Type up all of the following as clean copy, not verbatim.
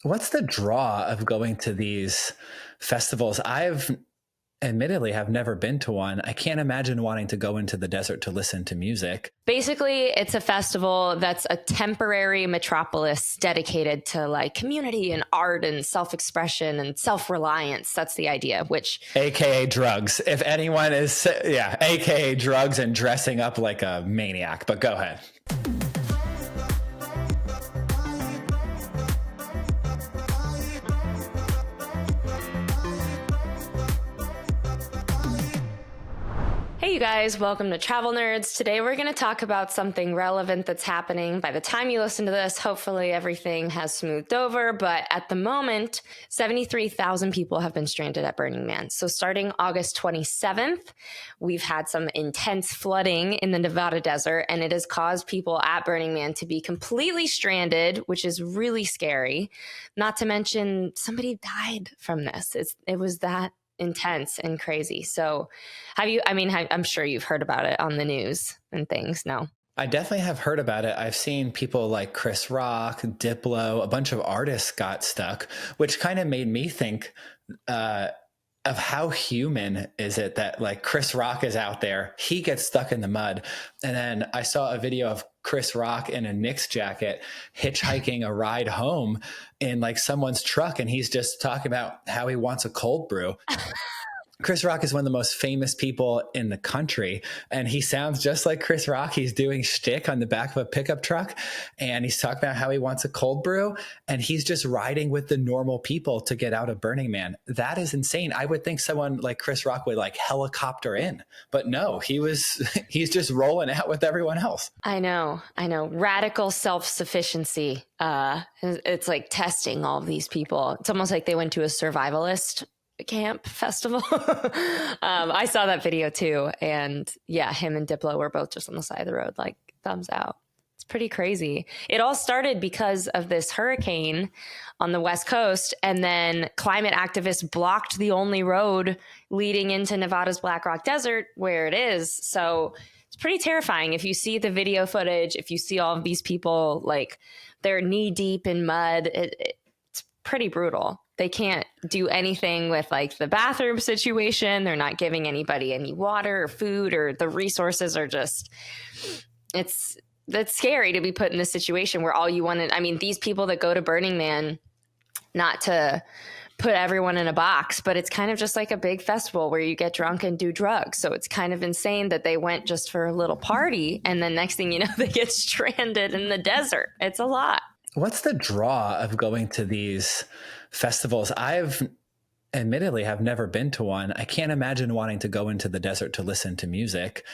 What's the draw of going to these festivals? I've admittedly have never been to one. I can't imagine wanting to go into the desert to listen to music. Basically, it's a festival that's a temporary metropolis dedicated to like community and art and self-expression and self-reliance. That's the idea, which AKA drugs. If anyone is, yeah, AKA drugs and dressing up like a maniac. But go ahead. Hey, you guys, welcome to Travel Nerds. Today we're going to talk about something relevant that's happening. By the time you listen to this, hopefully everything has smoothed over. But at the moment, 73,000 people have been stranded at Burning Man. So starting August 27th, we've had some intense flooding in the Nevada desert, and it has caused people at Burning Man to be completely stranded, which is really scary. Not to mention, somebody died from this. It was that intense and crazy. So I'm sure you've heard about it on the news and things. No. I definitely have heard about it. I've seen people like Chris Rock, Diplo, a bunch of artists got stuck, which kind of made me think of how human is it that like Chris Rock is out there, he gets stuck in the mud. And then I saw a video of Chris Rock in a Knicks jacket hitchhiking a ride home in like someone's truck. And he's just talking about how he wants a cold brew. Chris Rock is one of the most famous people in the country, and he sounds just like Chris Rock. He's doing shtick on the back of a pickup truck, and he's talking about how he wants a cold brew, and he's just riding with the normal people to get out of Burning Man. That is insane. I would think someone like Chris Rock would like helicopter in, but no, he's just rolling out with everyone else. I know. Radical self-sufficiency. It's like testing all of these people. It's almost like they went to a survivalist camp festival. I saw that video too. And yeah, him and Diplo were both just on the side of the road, like thumbs out. It's pretty crazy. It all started because of this hurricane on the West Coast. And then climate activists blocked the only road leading into Nevada's Black Rock Desert where it is. So it's pretty terrifying. If you see the video footage, if you see all of these people, like they're knee deep in mud, it's pretty brutal. They can't do anything with like the bathroom situation. They're not giving anybody any water or food, or the resources are just, that's scary to be put in this situation where all you wanted. I mean, these people that go to Burning Man, not to put everyone in a box, but it's kind of just like a big festival where you get drunk and do drugs. So it's kind of insane that they went just for a little party. And then next thing you know, they get stranded in the desert. It's a lot. What's the draw of going to these festivals? I've admittedly have never been to one. I can't imagine wanting to go into the desert to listen to music.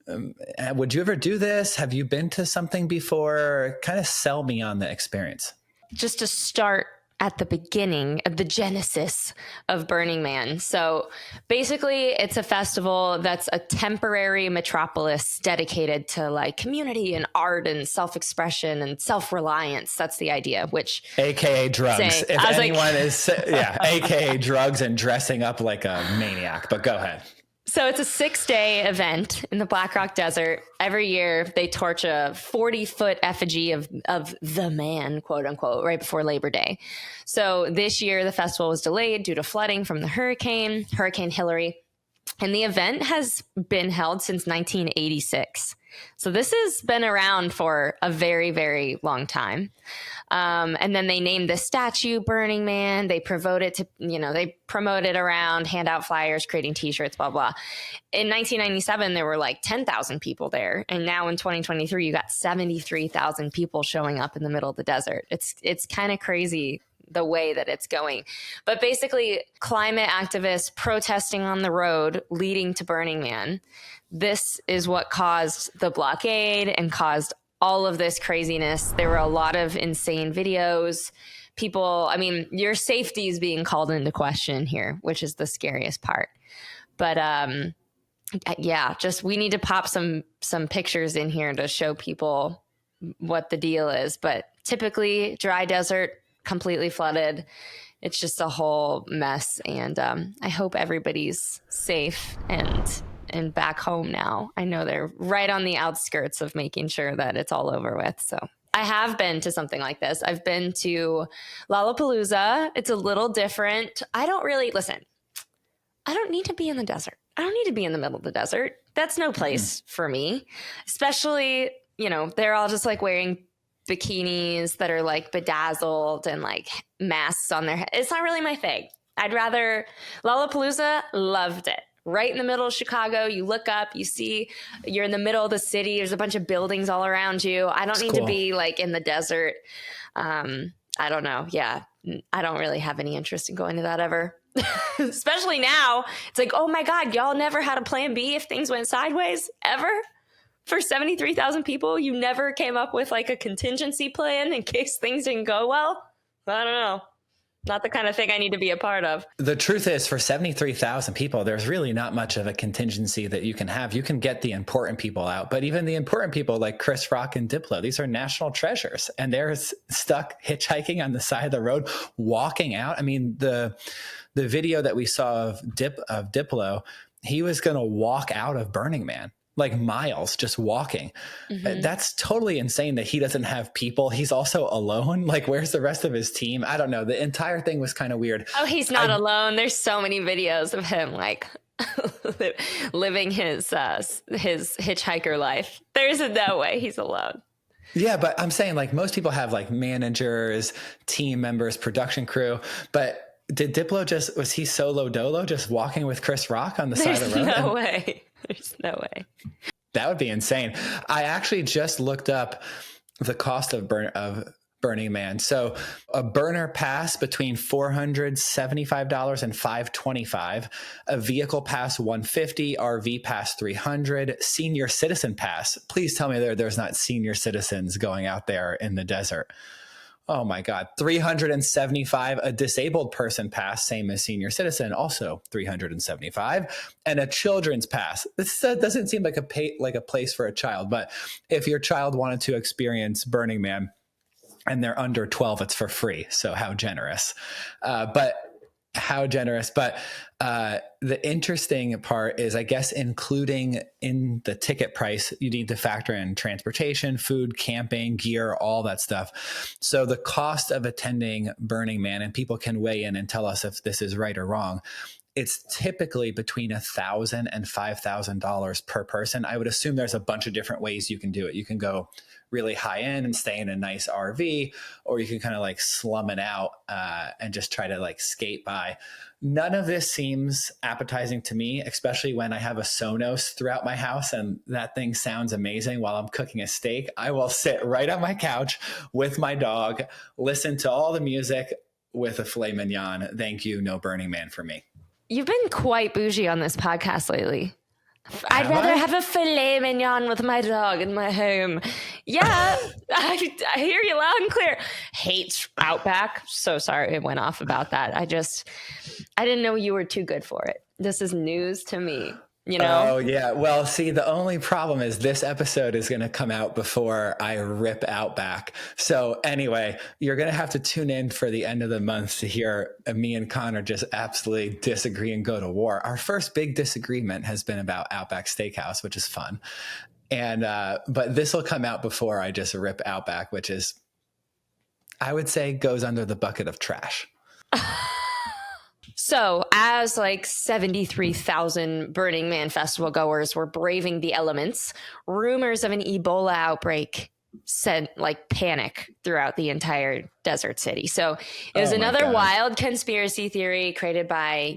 Would you ever do this? Have you been to something before? Kind of sell me on the experience. Just to start at the beginning of the genesis of Burning Man. So basically, it's a festival that's a temporary metropolis dedicated to like community and art and self-expression and self-reliance. That's the idea, which AKA drugs. If anyone is, yeah, AKA drugs and dressing up like a maniac. But go ahead. So it's a 6-day event in the Black Rock Desert. Every year they torch a 40-foot effigy of the man, quote unquote, right before Labor Day. So this year the festival was delayed due to flooding from the Hurricane Hillary. And the event has been held since 1986. So this has been around for a very, very long time. And then they named the statue Burning Man. They promote it to, they promote it around, hand out flyers, creating t-shirts, blah, blah. In 1997, there were like 10,000 people there. And now in 2023, you got 73,000 people showing up in the middle of the desert. It's kind of crazy the way that it's going. But basically, climate activists protesting on the road leading to Burning Man. This is what caused the blockade and caused all of this craziness. There were a lot of insane videos. People, your safety is being called into question here, which is the scariest part. But yeah, just we need to pop some pictures in here to show people what the deal is. But typically, dry desert, completely flooded. It's just a whole mess. And I hope everybody's safe and back home now. I know they're right on the outskirts of making sure that it's all over with. So I have been to something like this. I've been to Lollapalooza. It's a little different. I don't really listen. I don't need to be in the desert. I don't need to be in the middle of the desert. That's no place for me. Especially, they're all just like wearing bikinis that are like bedazzled and like masks on their head. It's not really my thing. I'd rather Lollapalooza, loved it. Right in the middle of Chicago, you look up, you see you're in the middle of the city. There's a bunch of buildings all around you. I don't need to be like in the desert. I don't know. Yeah, I don't really have any interest in going to that ever. Especially now. It's like, oh my God, y'all never had a plan B if things went sideways ever? For 73,000 people, you never came up with like a contingency plan in case things didn't go well? I don't know. Not the kind of thing I need to be a part of. The truth is, for 73,000 people, there's really not much of a contingency that you can have. You can get the important people out, but even the important people like Chris Rock and Diplo, these are national treasures, and they're stuck hitchhiking on the side of the road, walking out. I mean, the video that we saw of Diplo, he was going to walk out of Burning Man. Like miles just walking. Mm-hmm. That's totally insane that he doesn't have people. He's also alone. Like, where's the rest of his team? I don't know. The entire thing was kind of weird. Oh, he's not alone. There's so many videos of him like living his hitchhiker life. There's no way he's alone. Yeah, but I'm saying like most people have like managers, team members, production crew, but did Diplo was he solo dolo just walking with Chris Rock on the side of the road? No way. There's no way. That would be insane. I actually just looked up the cost of Burning Man. So a burner pass between $475 and $525, a vehicle pass $150, RV pass $300, senior citizen pass. Please tell me there's not senior citizens going out there in the desert. Oh my God. $375, a disabled person pass, same as senior citizen, also $375, and a children's pass. This doesn't seem like a place for a child, but if your child wanted to experience Burning Man and they're under 12, it's for free. So how generous. But the interesting part is, I guess, including in the ticket price, you need to factor in transportation, food, camping, gear, all that stuff. So the cost of attending Burning Man, and people can weigh in and tell us if this is right or wrong, it's typically between $1,000 and $5,000 per person. I would assume there's a bunch of different ways you can do it. You can go really high end and stay in a nice RV, or you can kind of like slum it out and just try to like skate by. None of this seems appetizing to me, especially when I have a Sonos throughout my house and that thing sounds amazing while I'm cooking a steak. I will sit right on my couch with my dog, listen to all the music with a filet mignon. Thank you. No Burning Man for me. You've been quite bougie on this podcast lately. I'd rather have a filet mignon with my dog in my home. Yeah, I hear you loud and clear. Hates Outback. So sorry it went off about that. I didn't know you were too good for it. This is news to me. Oh, yeah. Well, see, the only problem is this episode is going to come out before I rip Outback. So anyway, you're going to have to tune in for the end of the month to hear me and Connor just absolutely disagree and go to war. Our first big disagreement has been about Outback Steakhouse, which is fun. And but this will come out before I just rip Outback, which is, I would say, goes under the bucket of trash. So as like 73,000 Burning Man festival goers were braving the elements, rumors of an Ebola outbreak sent like panic throughout the entire desert city. So it was another wild conspiracy theory created by,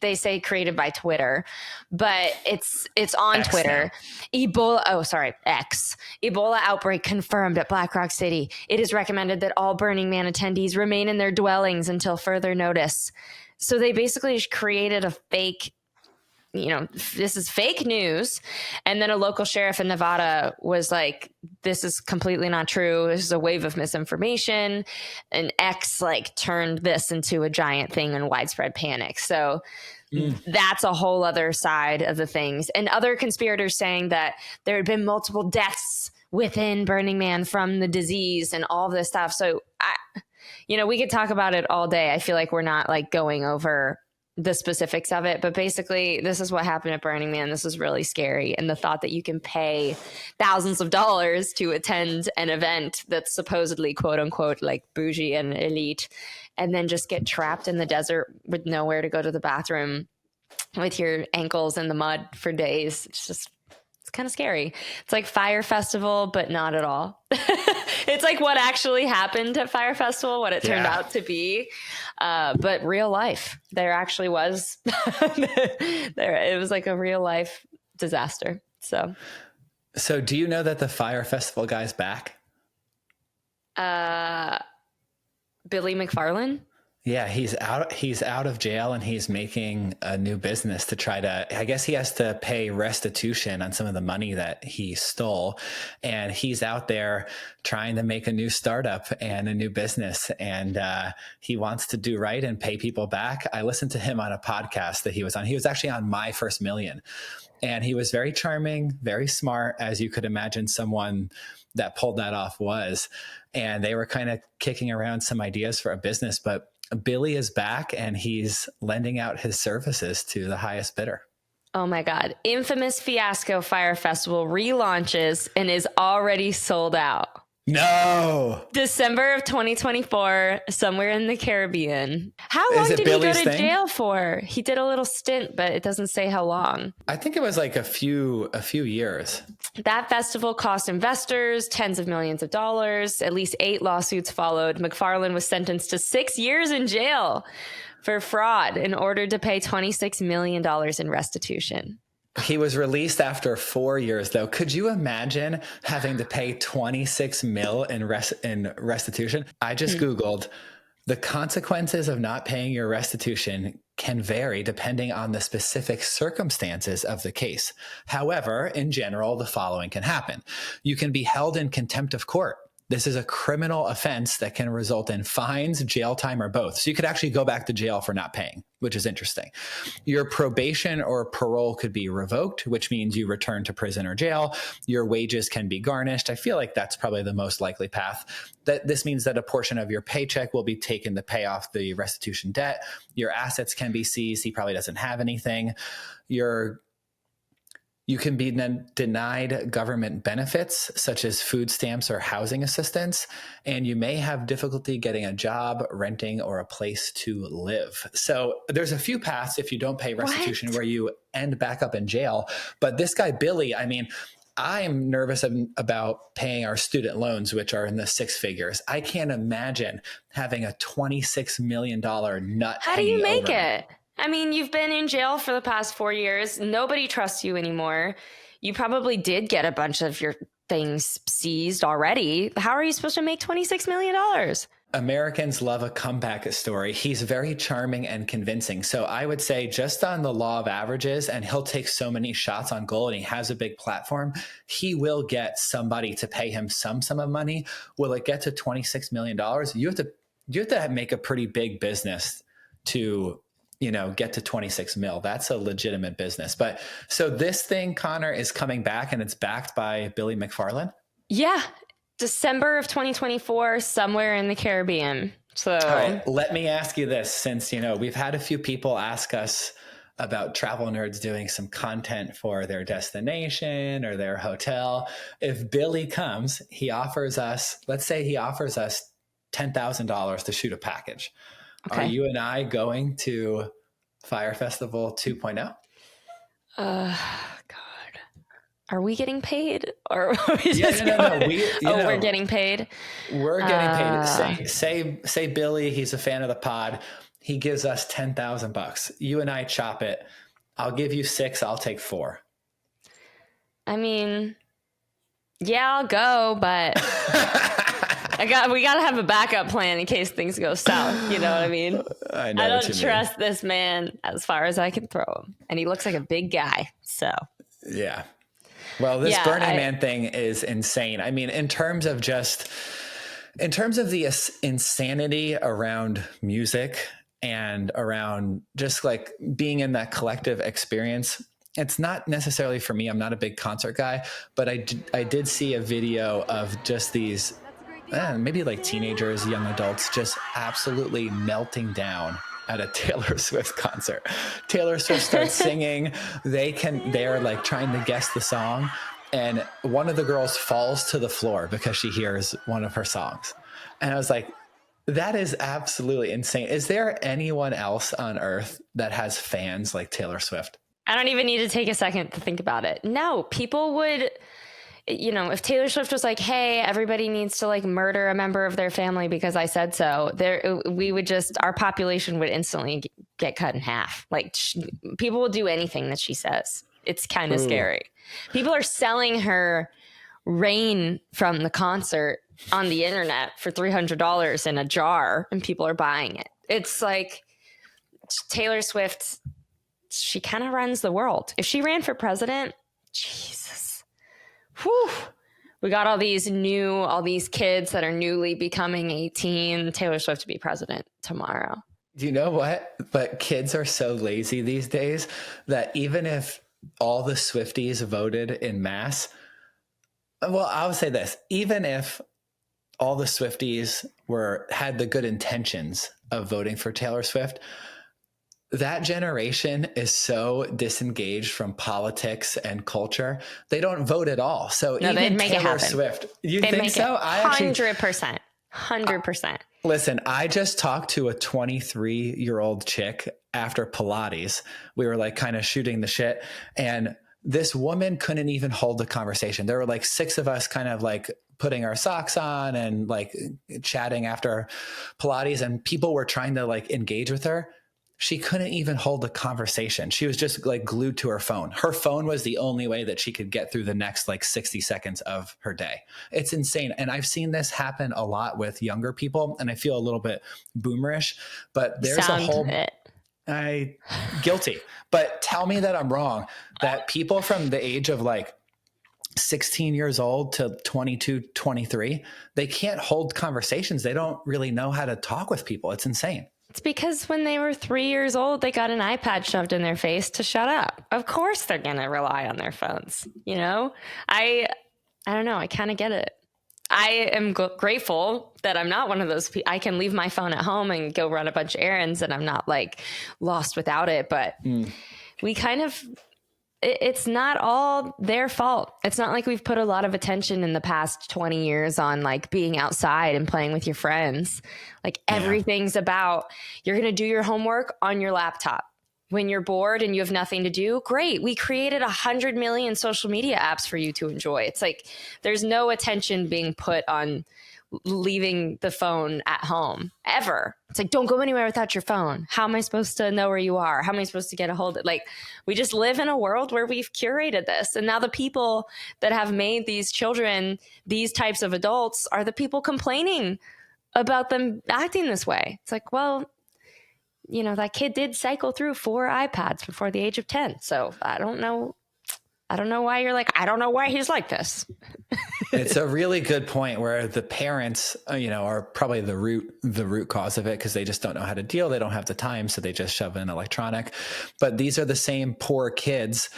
they say created by Twitter, but it's on X Twitter. Now. X. Ebola outbreak confirmed at Black Rock City. It is recommended that all Burning Man attendees remain in their dwellings until further notice. So they basically just created a fake, this is fake news. And then a local sheriff in Nevada was like, this is completely not true. This is a wave of misinformation. And X turned this into a giant thing and widespread panic. So that's a whole other side of the things. And other conspirators saying that there had been multiple deaths within Burning Man from the disease and all this stuff. So, we could talk about it all day. I feel like we're not going over the specifics of it, but basically this is what happened at Burning Man. This is really scary. And the thought that you can pay thousands of dollars to attend an event that's supposedly quote unquote like bougie and elite, and then just get trapped in the desert with nowhere to go to the bathroom with your ankles in the mud for days. It's kind of scary. It's like Fire Festival, but not at all. It's like what actually happened at Fire Festival, what it turned out to be. But real life, there actually was, it was like a real life disaster. So do you know that the Fire Festival guy's back? Billy McFarland? Yeah, he's out of jail and he's making a new business to try to, I guess he has to pay restitution on some of the money that he stole. And he's out there trying to make a new startup and a new business. And he wants to do right and pay people back. I listened to him on a podcast that he was on. He was actually on My First Million. And he was very charming, very smart, as you could imagine someone that pulled that off was. And they were kind of kicking around some ideas for a business, but Billy is back and he's lending out his services to the highest bidder. Oh my God. Infamous Fiasco Fire Festival relaunches and is already sold out. No. December of 2024, somewhere in the Caribbean. How long did he go to jail for? He did a little stint, but it doesn't say how long. I think it was like a few years. That festival cost investors tens of millions of dollars. At least 8 lawsuits followed. McFarland was sentenced to 6 years in jail for fraud and ordered to pay $26 million in restitution. He was released after 4 years, though. Could you imagine having to pay 26 mil in restitution? I just Googled the consequences of not paying your restitution can vary depending on the specific circumstances of the case. However, in general, the following can happen. You can be held in contempt of court. This is a criminal offense that can result in fines, jail time, or both. So you could actually go back to jail for not paying, which is interesting. Your probation or parole could be revoked, which means you return to prison or jail. Your wages can be garnished. I feel like that's probably the most likely path. This means that a portion of your paycheck will be taken to pay off the restitution debt. Your assets can be seized. He probably doesn't have anything. You can be denied government benefits such as food stamps or housing assistance, and you may have difficulty getting a job, renting, or a place to live. So there's a few paths if you don't pay restitution where you end back up in jail. But this guy, Billy, I mean, I'm nervous about paying our student loans, which are in the 6 figures. I can't imagine having a $26 million nut. How do you make it? I mean, you've been in jail for the past 4 years. Nobody trusts you anymore. You probably did get a bunch of your things seized already. How are you supposed to make $26 million? Americans love a comeback story. He's very charming and convincing. So I would say just on the law of averages, and he'll take so many shots on goal and he has a big platform, he will get somebody to pay him some sum of money. Will it get to $26 million? You have to make a pretty big business to get to 26 mil. That's a legitimate business. But so this thing, Connor, is coming back and it's backed by Billy McFarland? Yeah. December of 2024, somewhere in the Caribbean. So all right, let me ask you this, since, we've had a few people ask us about travel nerds doing some content for their destination or their hotel. If Billy comes, let's say he offers us $10,000 to shoot a package. Okay. Are you and I going to Fire Festival 2.0? God. Are we getting paid? Or no. We're getting paid? We're getting paid. Say Billy, he's a fan of the pod. He gives us $10,000. You and I chop it. I'll give you 6. I'll take 4. I mean, yeah, I'll go, but we got to have a backup plan in case things go south. You know what I mean? I know. I don't trust this man as far as I can throw him. And he looks like a big guy. So, yeah. Well, this Burning Man thing is insane. I mean, in terms of the insanity around music and around just like being in that collective experience, it's not necessarily for me. I'm not a big concert guy, but I did see a video of just these maybe like teenagers, young adults, just absolutely melting down at a Taylor Swift concert. Taylor Swift starts singing. They're like trying to guess the song. And one of the girls falls to the floor because she hears one of her songs. And I was like, that is absolutely insane. Is there anyone else on earth that has fans like Taylor Swift? I don't even need to take a second to think about it. No, people would, if Taylor Swift was like, hey, everybody needs to like murder a member of their family because I said so, our population would instantly get cut in half. Like people will do anything that she says. It's kind of scary. People are selling her rain from the concert on the internet for $300 in a jar, and people are buying it. It's like Taylor Swift, she kind of runs the world. If she ran for president, Jesus, whew, we got all these kids that are newly becoming 18. Taylor Swift to be president tomorrow. Do you know what? But kids are so lazy these days that even if all the Swifties voted in mass, well, I'll say this, even if all the Swifties had the good intentions of voting for Taylor Swift, that generation is so disengaged from politics and culture. They don't vote at all. So no, even Taylor Swift, you think so? 100%. Listen, I just talked to a 23-year-old chick after Pilates. We were like kind of shooting the shit, and this woman couldn't even hold a conversation. There were like 6 of us kind of like putting our socks on and like chatting after Pilates, and people were trying to like engage with her. She couldn't even hold a conversation. She was just like glued to her phone. Her phone was the only way that she could get through the next like 60 seconds of her day. It's insane. And I've seen this happen a lot with younger people, and I feel a little bit boomerish, but there's guilty. But tell me that I'm wrong, that people from the age of like 16 years old to 22, 23, they can't hold conversations. They don't really know how to talk with people. It's insane. It's because when they were 3 years old, they got an iPad shoved in their face to shut up. Of course they're going to rely on their phones. I don't know. I kind of get it. I am grateful that I'm not one of those people. I can leave my phone at home and go run a bunch of errands, and I'm not like lost without it. But we kind of, it's not all their fault. It's not like we've put a lot of attention in the past 20 years on like being outside and playing with your friends. Like everything's about, you're going to do your homework on your laptop. When you're bored and you have nothing to do, great. We created 100 million social media apps for you to enjoy. It's like there's no attention being put on leaving the phone at home ever. It's like, don't go anywhere without your phone. How am I supposed to know where you are? How am I supposed to get a hold of it? Like, we just live in a world where we've curated this. And now the people that have made these children, these types of adults, are the people complaining about them acting this way. It's like, well, that kid did cycle through 4 iPads before the age of 10. So I don't know why you're like, I don't know why he's like this. It's a really good point where the parents, are probably the root cause of it, because they just don't know how to deal. They don't have the time. So they just shove in electronic. But these are the same poor kids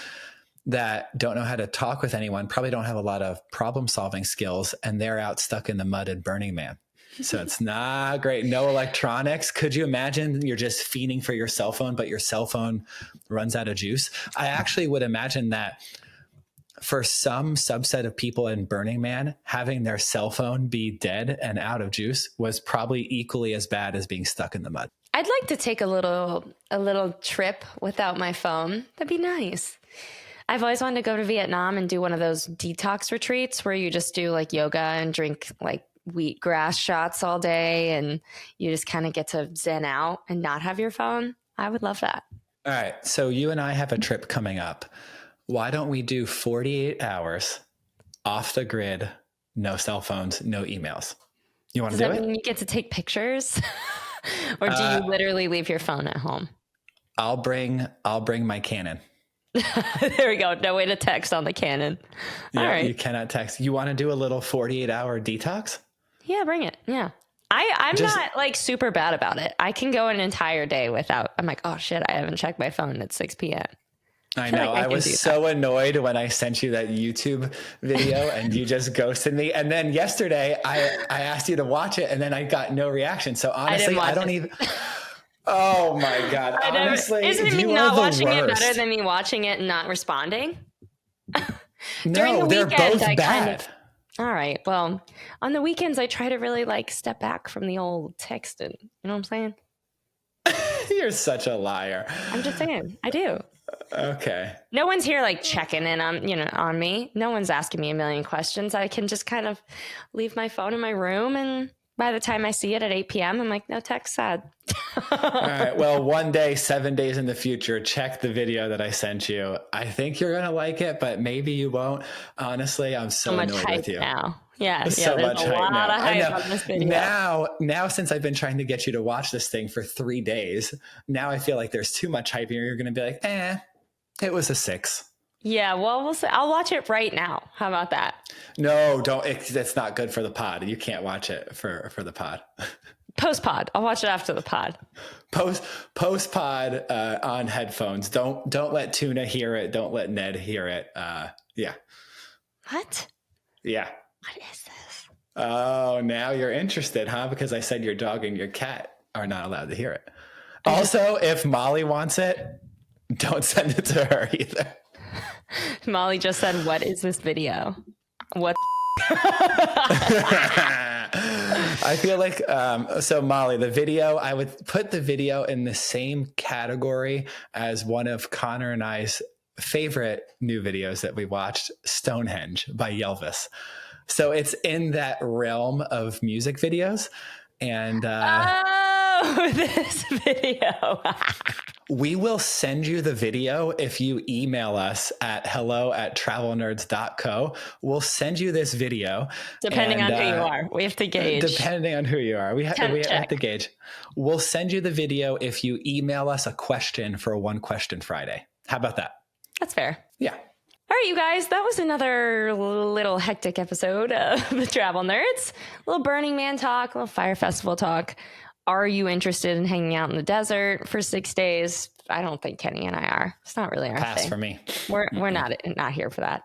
that don't know how to talk with anyone, probably don't have a lot of problem solving skills, and they're out stuck in the mud at Burning Man. So it's not great. No electronics. Could you imagine you're just feeding for your cell phone, but your cell phone runs out of juice? I actually would imagine that for some subset of people in Burning Man, having their cell phone be dead and out of juice was probably equally as bad as being stuck in the mud. I'd like to take a little trip without my phone. That'd be nice. I've always wanted to go to Vietnam and do one of those detox retreats where you just do like yoga and drink like wheatgrass shots all day, and you just kind of get to zen out and not have your phone. I would love that. All right. So you and I have a trip coming up. Why don't we do 48 hours off the grid, no cell phones, no emails? You want to do it? Does that mean you get to take pictures? Or do you literally leave your phone at home? I'll bring my Canon. There we go. No way to text on the Canon. All right. You cannot text. You want to do a little 48-hour detox? Yeah, bring it. Yeah. I'm not like super bad about it. I can go an entire day without, I'm like, oh shit, I haven't checked my phone at 6 p.m. I know. I was so annoyed when I sent you that YouTube video and you just ghosted me. And then yesterday I asked you to watch it and then I got no reaction. So honestly, I don't even. Oh my God. Honestly, isn't me you not are the watching it worst. better than me watching it and not responding? During No, the they're weekend, both I kind bad. of. All right. Well, on the weekends, I try to really like step back from the old texting. You know what I'm saying? You're such a liar. I'm just saying. I do. Okay. No one's here like checking in on, on me. No one's asking me a million questions. I can just kind of leave my phone in my room, and by the time I see it at 8 p.m., I'm like, no text, sad. All right. Well, one day, 7 days in the future, check the video that I sent you. I think you're going to like it, but maybe you won't. Honestly, I'm so much annoyed hype with you. now. Yeah, So there's much a hype lot now. of I hype know. on this video. Now, since I've been trying to get you to watch this thing for 3 days, now I feel like there's too much hype, and you're going to be like, it was a 6. Yeah, well, we'll see. I'll watch it right now. How about that? No, don't. That's not good for the pod. You can't watch it for the pod. Post pod. I'll watch it after the pod. Post pod on headphones. Don't let Tuna hear it. Don't let Ned hear it. Yeah. What? Yeah. What is this? Oh, now you're interested, huh? Because I said your dog and your cat are not allowed to hear it. Also, if Molly wants it, don't send it to her either. Molly just said, "What is this video? What?" I feel like, so Molly, the video, I would put the video in the same category as one of Connor and I's favorite new videos that we watched, Stonehenge by Yelvis. So it's in that realm of music videos. And this video. we will send you the video if you email us at hello@travelnerds.co. We'll send you this video. Depending on who you are. We have to gauge. Depending on who you are. We have to gauge. We'll send you the video if you email us a question for a One Question Friday. How about that? That's fair. Yeah. All right, you guys, that was another little hectic episode of the Travel Nerds. A little Burning Man talk, a little Fire Festival talk. Are you interested in hanging out in the desert for 6 days? I don't think Kenny and I are. It's not really our Pass thing. for me. We're not here for that.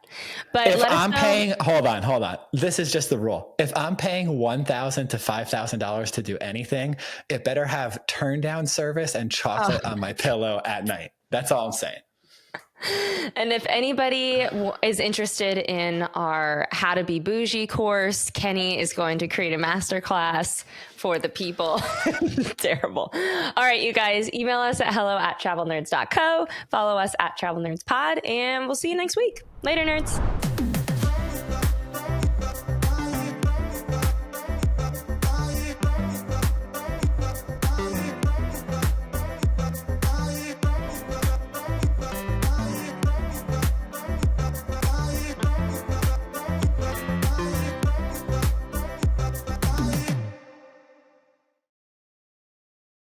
But if let us I'm know. paying, hold on. This is just the rule. If I'm paying $1,000 to $5,000 to do anything, it better have turn down service and chocolate on my pillow at night. That's all I'm saying. And if anybody is interested in our How to Be Bougie course, Kenny is going to create a masterclass for the people. Terrible. All right, you guys, email us at hello@travelnerds.co. Follow us at Travel Nerds Pod, and we'll see you next week. Later, nerds.